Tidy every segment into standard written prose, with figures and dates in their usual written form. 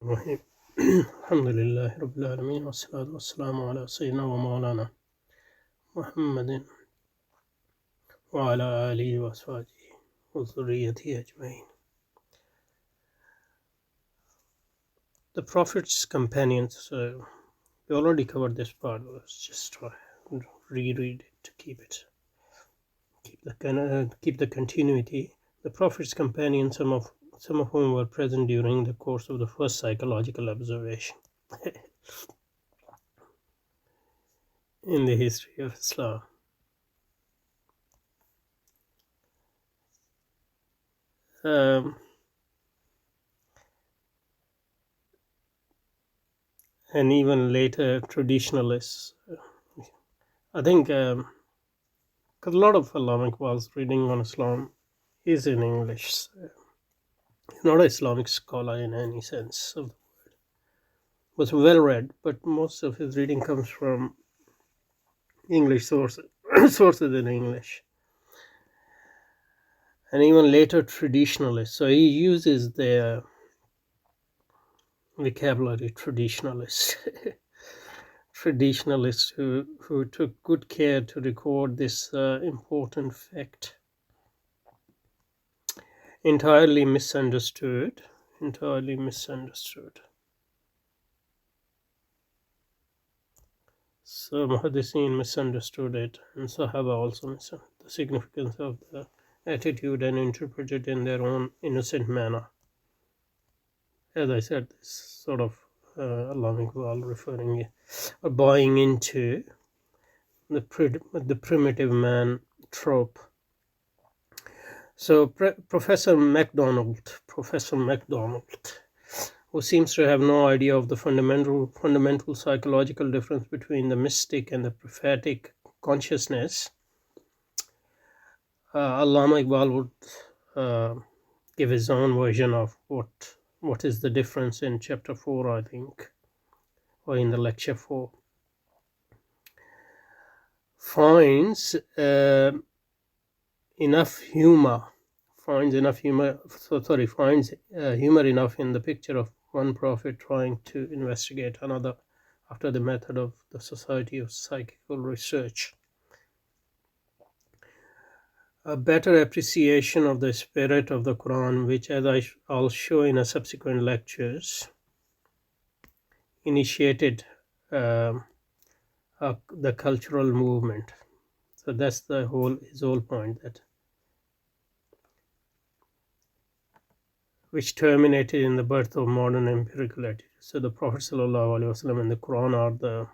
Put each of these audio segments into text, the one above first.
الرحيم الحمد لله رب العالمين والصلاة والسلام على سيدنا ومولانا محمد وعلى آله وأصحابه وذريته أجمعين. The Prophet's companions, we already covered this part. Let's just try and reread it to keep the continuity. The Prophet's companions, some of whom were present during the course of the first psychological observation in the history of Islam. And even later traditionalists. I think because a lot of Islamic Iqbal's reading on Islam is in English. He's not an Islamic scholar in any sense of the word. Was well read, but most of his reading comes from English sources, sources in English. And even later traditionalists. So he uses their vocabulary, traditionalists. Traditionalists who took good care to record this important fact. Entirely misunderstood. So Muhaddithin misunderstood it, and Sahaba also misunderstood the significance of the attitude and interpreted in their own innocent manner. As I said, this sort of Islamic Iqbal referring or buying into the primitive man trope. So Professor McDonald, who seems to have no idea of the fundamental psychological difference between the mystic and the prophetic consciousness, Allama Iqbal would give his own version of what is the difference in chapter 4, I think, or in the lecture 4. Finds humor enough in the picture of one prophet trying to investigate another after the method of the Society of Psychical Research. A better appreciation of the spirit of the Quran, which, as I'll show in a subsequent lectures, initiated the cultural movement. So that's his whole point, that which terminated in the birth of modern empirical attitude. So the Prophet ﷺ and the Quran are the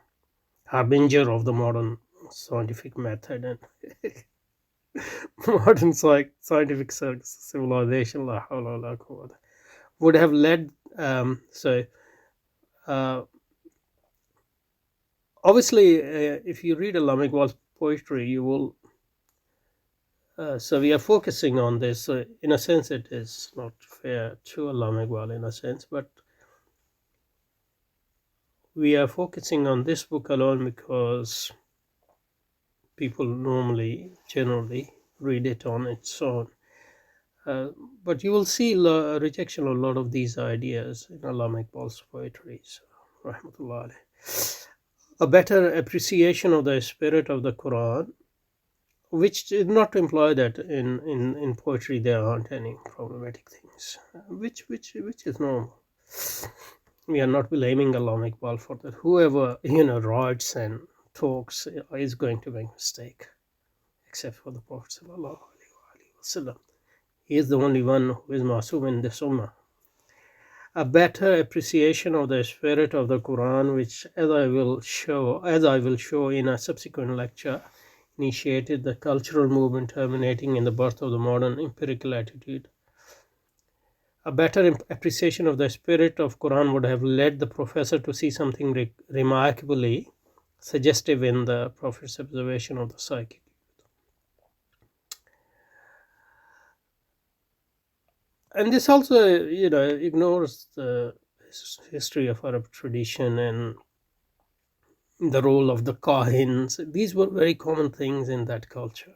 harbinger of the modern scientific method and modern scientific civilization would have led. Obviously, if you read Allama Iqbal's poetry, you will. So we are focusing on this. In a sense, it is not fair to Allama Iqbal in a sense, but we are focusing on this book alone because people generally read it on its own. But you will see a rejection of a lot of these ideas in Allama Iqbal's poetry. So, rahmatullah alayh. A better appreciation of the spirit of the Quran, which is not to imply that in poetry there aren't any problematic things, which is normal. We are not blaming Allama Iqbal for that. Whoever writes and talks is going to make a mistake, except for the Prophet sallallahu alaihi wasallam. He is the only one who is masum in this ummah. A better appreciation of the spirit of the Quran, which, as I will show in a subsequent lecture, initiated the cultural movement terminating in the birth of the modern empirical attitude. A better appreciation of the spirit of Quran would have led the professor to see something remarkably suggestive in the Prophet's observation of the psychic. And this also, ignores the history of Arab tradition and the role of the kahins. These were very common things in that culture.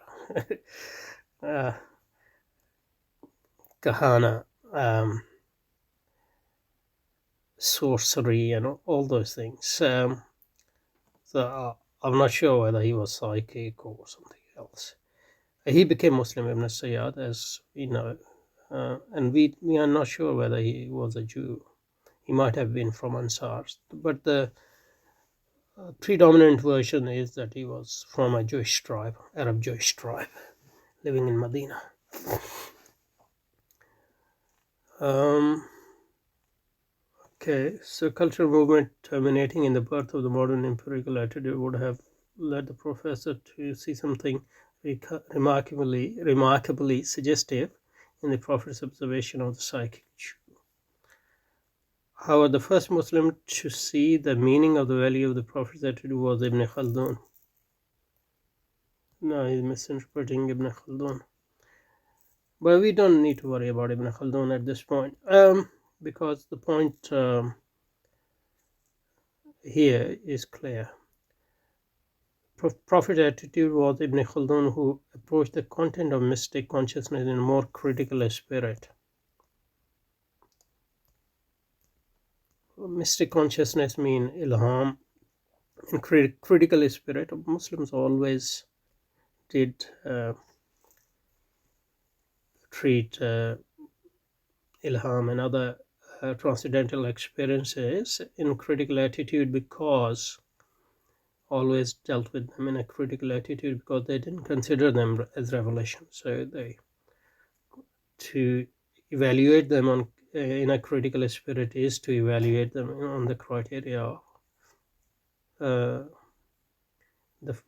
Kahana. sorcery and all those things. So I'm not sure whether he was psychic or something else. He became Muslim, Ibn Sayyad, as we know, and we are not sure whether he was a Jew. He might have been from Ansar, but the predominant version is that he was from a Jewish tribe, Arab Jewish tribe, living in Medina. Okay, so cultural movement terminating in the birth of the modern empirical attitude would have led the professor to see something remarkably suggestive in the Prophet's observation of the psychic Jew. However, the first Muslim to see the meaning of the value of the Prophet's attitude was Ibn Khaldun. No, he's misinterpreting Ibn Khaldun. But we don't need to worry about Ibn Khaldun at this point, because the point here is clear. Prophet's attitude was Ibn Khaldun, who approached the content of mystic consciousness in a more critical spirit. Mystic consciousness means ilham, and critical spirit. Muslims always did treat ilham and other transcendental experiences in critical attitude, because always dealt with them in a critical attitude, because they didn't consider them as revelation. So to evaluate them on in a critical spirit is to evaluate them on the criteria of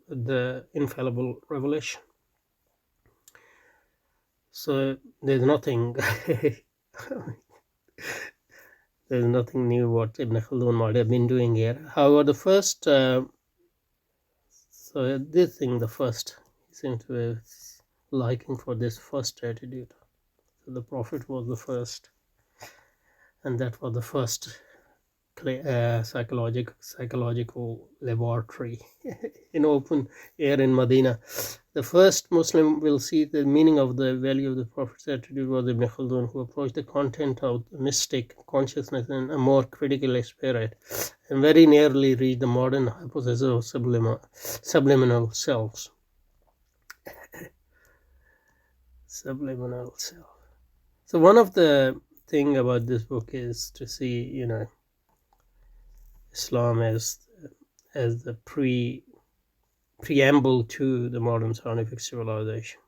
the infallible revelation. So there's nothing there's nothing new what Ibn Khaldun might have been doing here. However, the first so this thing, the first, he seems to have liking for this first attitude. So the Prophet was the first, and that was the first psychological laboratory in open air in Medina. The first Muslim will see the meaning of the value of the Prophet's attitude was Ibn Khaldun, who approached the content of the mystic consciousness in a more critical spirit, and very nearly reached the modern hypothesis of subliminal selves. Subliminal self. So one of the thing about this book is to see, Islam as the preamble to the modern scientific civilization,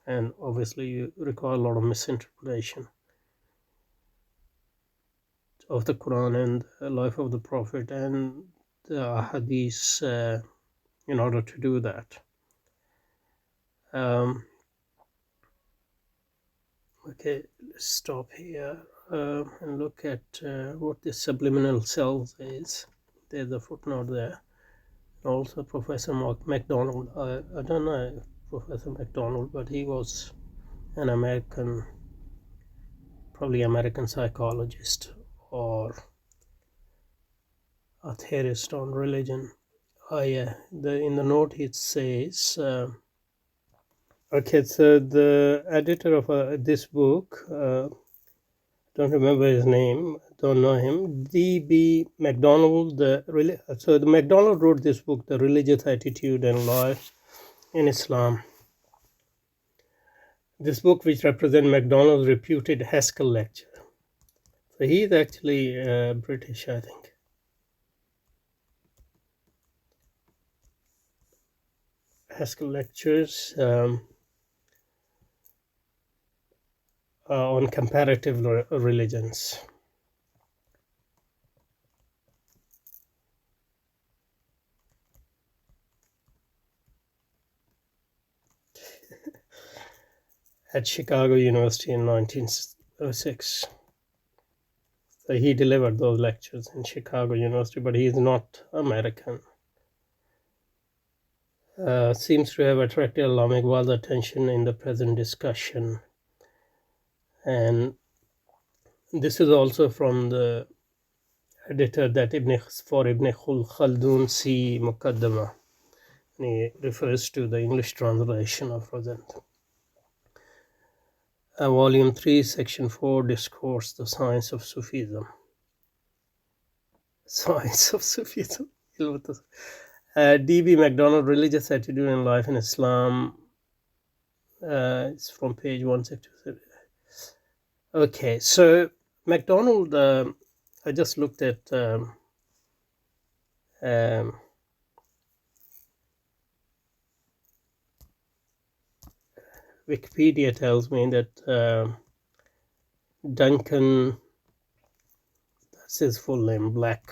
and obviously you require a lot of misinterpretation of the Quran and the life of the Prophet and the hadith in order to do that. Okay, let's stop here and look at what the subliminal self is. There's a footnote there. Also, Professor McDonald. I don't know Professor McDonald, but he was an American, probably American psychologist or a theorist on religion. In the note it says, okay, so the editor of this book, don't remember his name, don't know him, D.B. McDonald. So the McDonald wrote this book, The Religious Attitude and Life in Islam. This book, which represents McDonald's reputed Haskell lecture. So he is actually British, I think. Haskell lectures on comparative religions. At Chicago University in 1906. So he delivered those lectures in Chicago University, but he is not American. Seems to have attracted Islamic world attention in the present discussion. And this is also from the editor that for Ibn Khaldun see Muqaddama. And he refers to the English translation of present. Volume 3, Section 4, Discourse, The Science of Sufism. Science of Sufism. D.B. McDonald, Religious Attitude and Life in Islam. It's from page 162. Okay, so McDonald, I just looked at Wikipedia tells me that Duncan, that's his full name, Black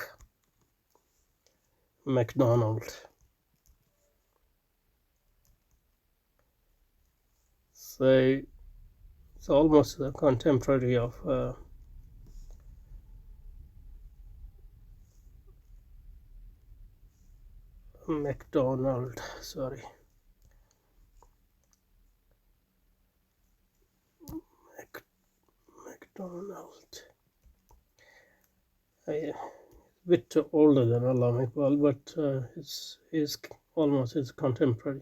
McDonald. So it's almost a contemporary of McDonald. Sorry, McDonald. A bit older than Allama Iqbal, but is almost his contemporary.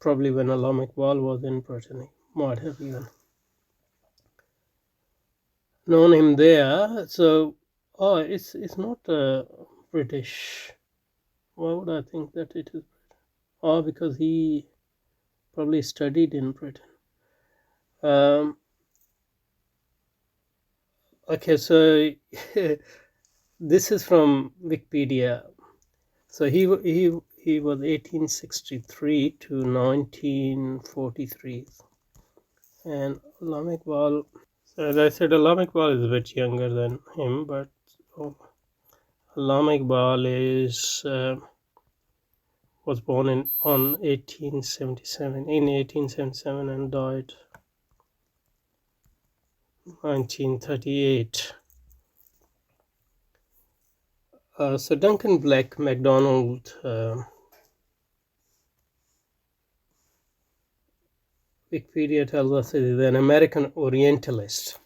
Probably when Allama Iqbal was in Britain, he might have even known him there. So, it's not British. Why would I think that it is? Because he probably studied in Britain. Okay, so this is from Wikipedia. So he was 1863 to 1943, and Allama Iqbal. So as I said, Allama Iqbal is a bit younger than him, but Allama Iqbal was born in 1877 and died 1938. So Duncan Black MacDonald, Wikipedia tells us he is an American Orientalist.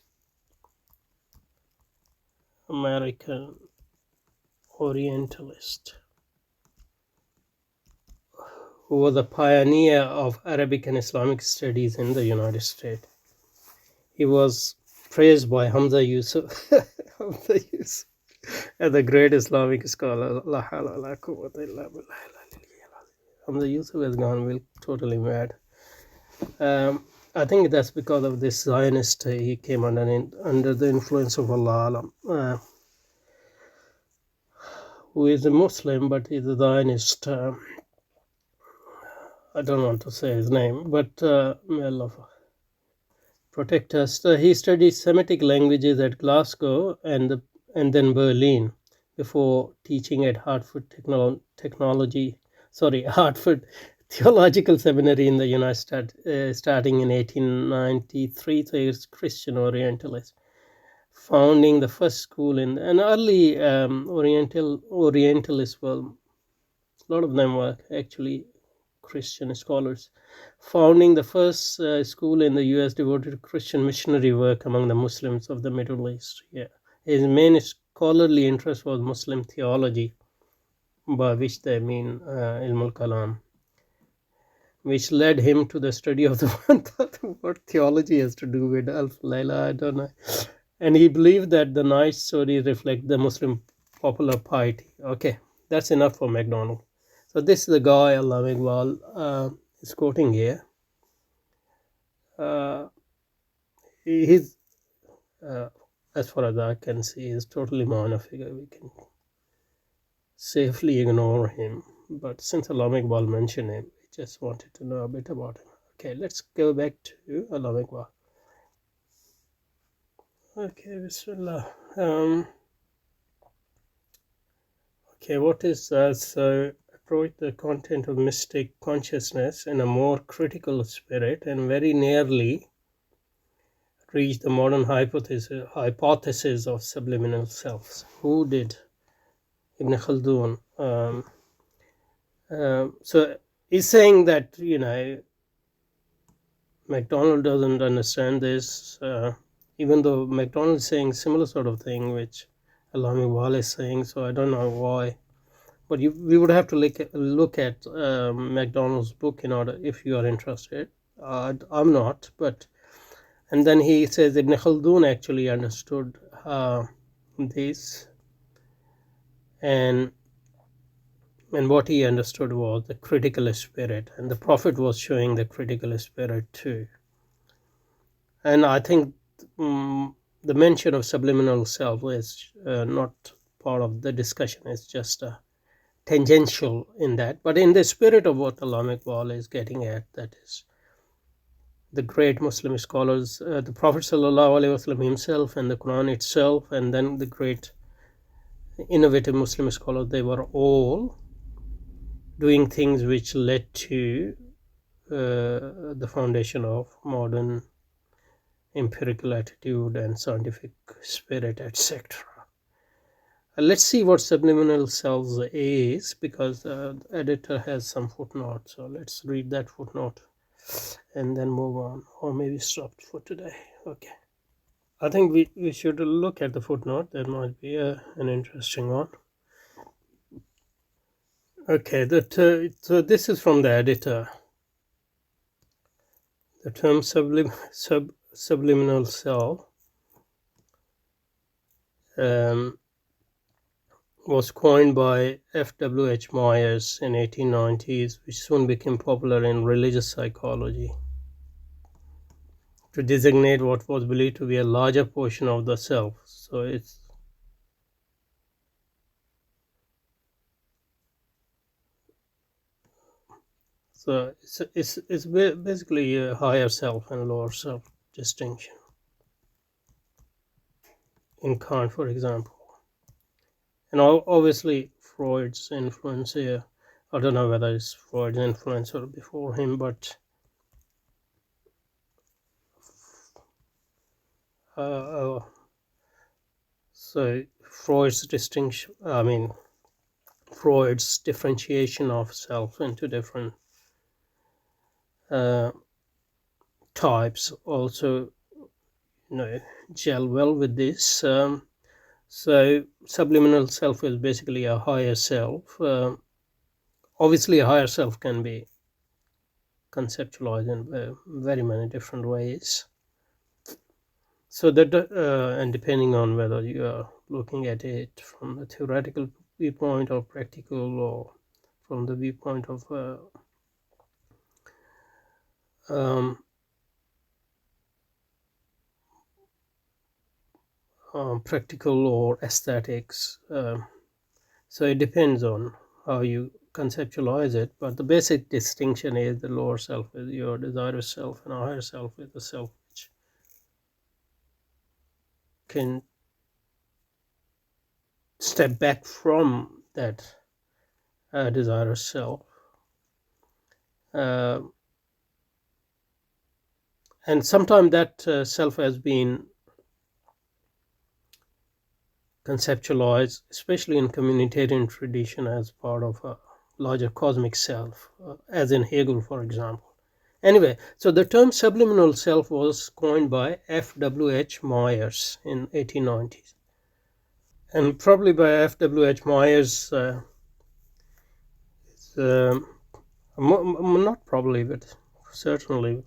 American Orientalist, who was a pioneer of Arabic and Islamic studies in the United States. He was praised by Hamza Yusuf, Hamza Yusuf as a great Islamic scholar. Hamza Yusuf has gone totally mad. I think that's because of this Zionist. He came under the influence of Allah, who is a Muslim, but he's a Zionist. I don't want to say his name, but may Allah protect us. He studied Semitic languages at Glasgow and then Berlin before teaching at Hartford Theological Seminary in the United States, starting in 1893. So he was Christian Orientalist, founding the first school in an early Orientalists. Well, a lot of them were actually Christian scholars, founding the first school in the U.S. devoted to Christian missionary work among the Muslims of the Middle East. Yeah, his main scholarly interest was Muslim theology, by which they mean Ilm al-Kalam, which led him to the study of the what theology has to do with Alf Layla, I don't know. And he believed that the night stories reflect the Muslim popular piety. Okay, that's enough for MacDonald. So this is the guy Allama Iqbal is quoting here. He's, as far as I can see, is totally minor figure. We can safely ignore him. But since Allama Iqbal mentioned him, we just wanted to know a bit about him. Okay, let's go back to Allama Iqbal. Okay, Bismillah. Okay, what is that? So approach the content of mystic consciousness in a more critical spirit and very nearly reach the modern hypothesis of subliminal selves. Who did? Ibn Khaldun. So he's saying that, MacDonald doesn't understand this, even though MacDonald is saying similar sort of thing, which Allama Iqbal is saying, so I don't know why. But we would have to look at MacDonald's book in order, if you are interested. I'm not, but... And then he says Ibn Khaldun actually understood this. and what he understood was the critical spirit, and the Prophet was showing the critical spirit too. And I think the mention of subliminal self is not part of the discussion. It's just tangential in that, but in the spirit of what Allama Iqbal is getting at, that is the great Muslim scholars, the Prophet ﷺ himself, and the Quran itself, and then the great innovative Muslim scholars, they were all doing things which led to the foundation of modern empirical attitude and scientific spirit, etc. Let's see what subliminal selves is, because the editor has some footnote. So let's read that footnote and then move on, or maybe stop for today. Okay. I think we should look at the footnote. That might be an interesting one. Okay, so this is from the editor. The term subliminal self was coined by F.W.H. Myers in 1890s, which soon became popular in religious psychology, to designate what was believed to be a larger portion of the self. So it's basically a higher self and lower self distinction in Kant, for example. And obviously Freud's influence here. I don't know whether it's Freud's influence or before him, but so Freud's distinction, Freud's differentiation of self into different types also, gel well with this. So subliminal self is basically a higher self. Obviously, a higher self can be conceptualized in very many different ways. So that, and depending on whether you are looking at it from the theoretical viewpoint or practical, or from the viewpoint of practical or aesthetics. So it depends on how you conceptualize it, but the basic distinction is the lower self is your desirous self, and a higher self is the self which can step back from that desirous self. And sometimes that self has been conceptualized, especially in communitarian tradition, as part of a larger cosmic self, as in Hegel, for example. Anyway, so the term subliminal self was coined by F.W.H. Myers in 1890s. And probably by F.W.H. Myers, not probably, but certainly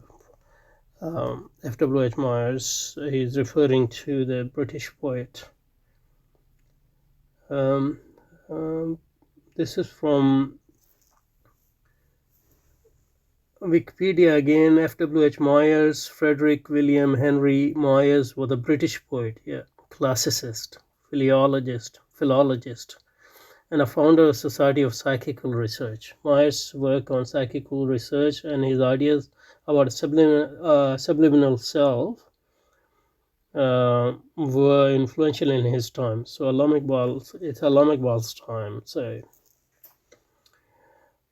F.W.H. Myers, he's referring to the British poet. This is from Wikipedia again. F.W.H. Myers, Frederick William Henry Myers, was a British poet, classicist, philologist, and a founder of Society of Psychical Research. Myers' work on psychical research and his ideas about subliminal self were influential in his time. So it's Allama Iqbal's time, so,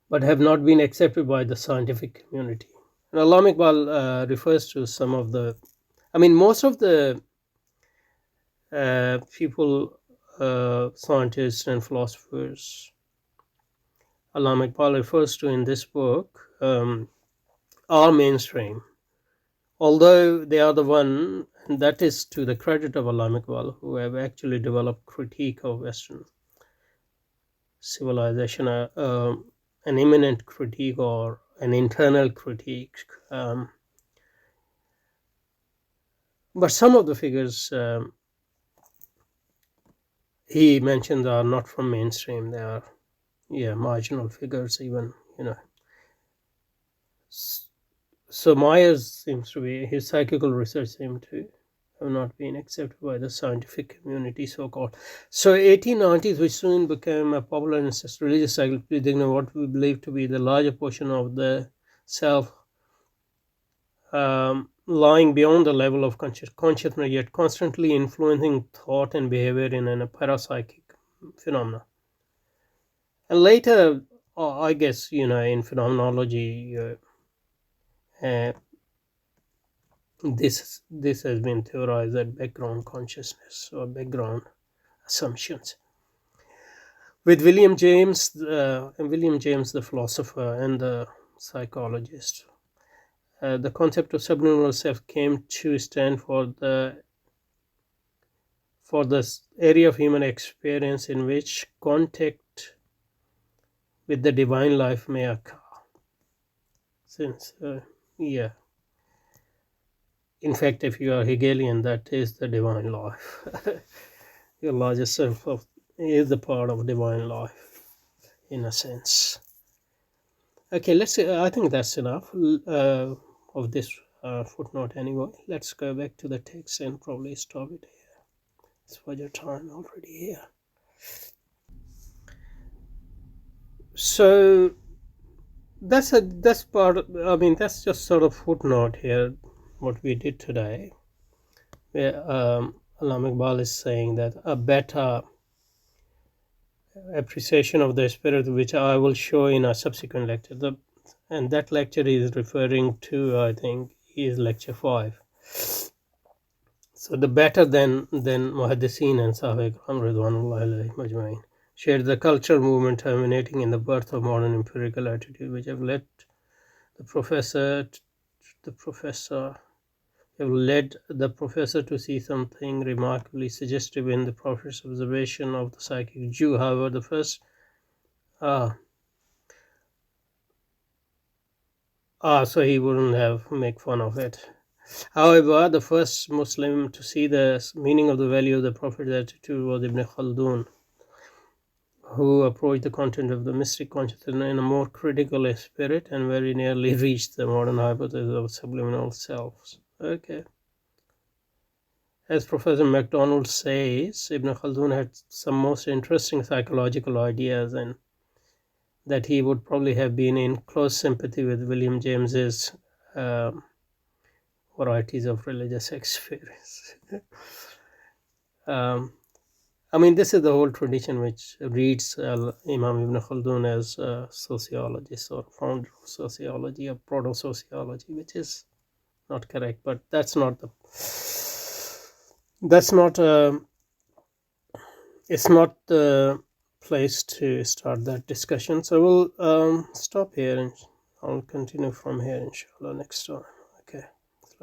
but have not been accepted by the scientific community. And Allama Iqbal refers to some of the, most of the people, scientists and philosophers Allama Iqbal refers to in this book are mainstream, although they are the one, and that is to the credit of Allama Iqbal, who have actually developed critique of Western civilization, an imminent critique or an internal critique. But some of the figures he mentioned are not from mainstream. They are, marginal figures even, So Myers seems to be, his psychical research seemed to have not been accepted by the scientific community, so-called. So 1890s, which soon became a popular and religious cycle, predicting what we believe to be the larger portion of the self, lying beyond the level of consciousness, yet constantly influencing thought and behavior in a parapsychic phenomena. And later, I guess, in phenomenology, this has been theorized as background consciousness or background assumptions. With William James, the philosopher and the psychologist, the concept of subliminal self came to stand for this area of human experience in which contact with the divine life may occur. Since, in fact, if you are Hegelian, that is the divine life. Your largest self is the part of divine life, in a sense. Okay, let's say, I think that's enough of this footnote anyway. Let's go back to the text and probably stop it here. It's for your time already here. So that's part of, that's just sort of footnote here, what we did today, where Allama Iqbal is saying that a better appreciation of the spirit, which I will show in a subsequent lecture, and that lecture is referring to, I think, is lecture 5. So the better than Muhaddithin and Sahaba Ikram Ridwanullahi alayhim ajma'in shared the cultural movement terminating in the birth of modern empirical attitude, which have led the professor to see something remarkably suggestive in the Prophet's observation of the psychic Jew. However, the first so he wouldn't have make fun of it. However, the first Muslim to see the meaning of the value of the Prophet's attitude was Ibn Khaldun, who approached the content of the mystic consciousness in a more critical spirit and very nearly reached the modern hypothesis of subliminal selves. Okay. As Professor McDonald says, Ibn Khaldun had some most interesting psychological ideas, and that he would probably have been in close sympathy with William James's varieties of religious experience. This is the whole tradition which reads Imam Ibn Khaldun as a sociologist or founder of sociology or proto-sociology, which is not correct, but it's not the place to start that discussion. So we'll stop here and I'll continue from here inshallah next time.